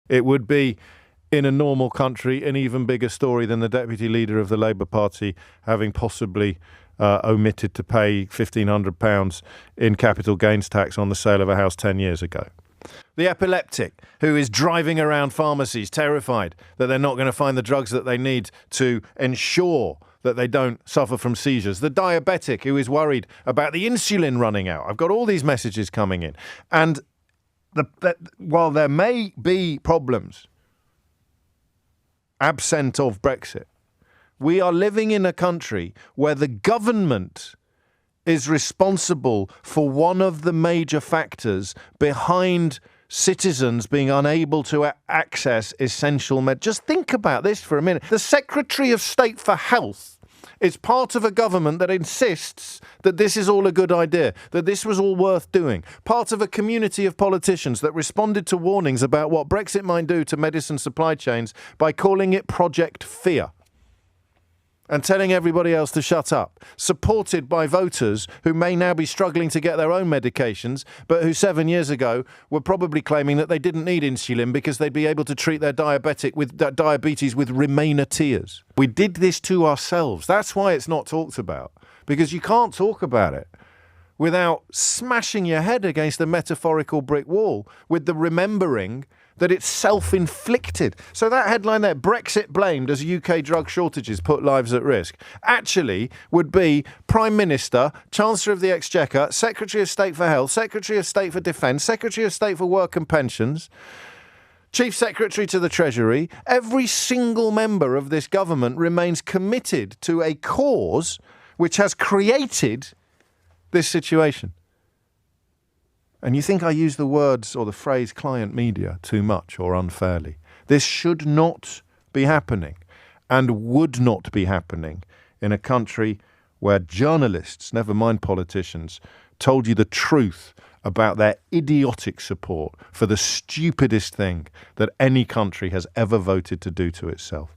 It would be, in a normal country, an even bigger story than the deputy leader of the Labour Party having possibly omitted to pay £1,500 in capital gains tax on the sale of a house 10 years ago. The epileptic who is driving around pharmacies terrified that they're not going to find the drugs that they need to ensure that they don't suffer from seizures. The diabetic who is worried about the insulin running out. I've got all these messages coming in. And while there may be problems absent of Brexit, we are living in a country where the government is responsible for one of the major factors behind citizens being unable to access essential Just think about this for a minute. The Secretary of State for Health is part of a government that insists that this is all a good idea, that this was all worth doing. Part of a community of politicians that responded to warnings about what Brexit might do to medicine supply chains by calling it Project Fear and telling everybody else to shut up, supported by voters who may now be struggling to get their own medications, but who 7 years ago were probably claiming that they didn't need insulin because they'd be able to treat their diabetes with Remainer tears. We did this to ourselves. That's why it's not talked about, because you can't talk about it without smashing your head against a metaphorical brick wall with the remembering that it's self-inflicted. So that headline there, Brexit blamed as UK drug shortages put lives at risk, actually would be Prime Minister, Chancellor of the Exchequer, Secretary of State for Health, Secretary of State for Defence, Secretary of State for Work and Pensions, Chief Secretary to the Treasury. Every single member of this government remains committed to a cause which has created this situation. And you think I use the words or the phrase client media too much or unfairly. This should not be happening and would not be happening in a country where journalists, never mind politicians, told you the truth about their idiotic support for the stupidest thing that any country has ever voted to do to itself.